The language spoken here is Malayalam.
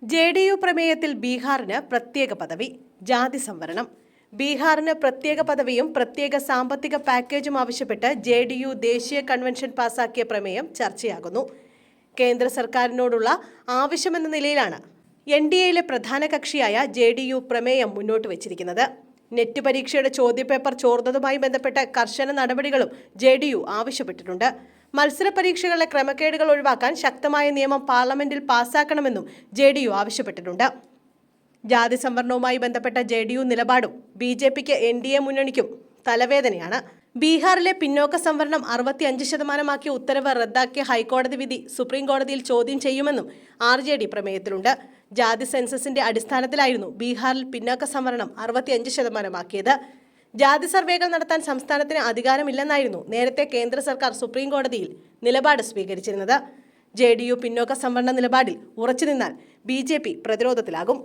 JDU പ്രമേയത്തിൽ ബീഹാറിന് പ്രത്യേക പദവി, ജാതി സംവരണം. ബീഹാറിന് പ്രത്യേക പദവിയും പ്രത്യേക സാമ്പത്തിക പാക്കേജും ആവശ്യപ്പെട്ട് JDU ദേശീയ കൺവെൻഷൻ പാസാക്കിയ പ്രമേയം ചർച്ചയാകുന്നു. കേന്ദ്ര സർക്കാരിനോടുള്ള ആവശ്യമെന്ന നിലയിലാണ് NDAയിലെ പ്രധാന കക്ഷിയായ JDU പ്രമേയം മുന്നോട്ട് വച്ചിരിക്കുന്നത്. നെറ്റ് പരീക്ഷയുടെ ചോദ്യപേപ്പർ ചോർന്നതുമായി ബന്ധപ്പെട്ട കർശന നടപടികളും JDU ആവശ്യപ്പെട്ടിട്ടുണ്ട്. മത്സര പരീക്ഷകളിലെ ക്രമക്കേടുകൾ ഒഴിവാക്കാൻ ശക്തമായ നിയമം പാർലമെന്റിൽ പാസാക്കണമെന്നും JDU ആവശ്യപ്പെട്ടിട്ടുണ്ട്. ജാതി സംവരണവുമായി ബന്ധപ്പെട്ട JDU നിലപാടും BJPക്ക് NDA മുന്നണിക്കും തലവേദനയാണ്. ബീഹാറിലെ പിന്നോക്ക സംവരണം 65% ഉത്തരവ് റദ്ദാക്കിയ ഹൈക്കോടതി വിധി സുപ്രീം കോടതിയിൽ ചോദ്യം ചെയ്യുമെന്നും RJD പ്രമേയത്തിലുണ്ട്. ജാതി സെൻസസിന്റെ അടിസ്ഥാനത്തിലായിരുന്നു ബീഹാറിൽ പിന്നോക്ക സംവരണം 65% ജാതി സർവേകൾ നടത്താൻ സംസ്ഥാനത്തിന് അധികാരമില്ലെന്നായിരുന്നു നേരത്തെ കേന്ദ്ര സർക്കാർ സുപ്രീം കോടതിയിൽ നിലപാട് സ്വീകരിച്ചിരുന്നത്. JDU പിന്നോക്ക സംവരണ നിലപാടിൽ ഉറച്ചുനിന്നാൽ BJP പ്രതിരോധത്തിലാകും.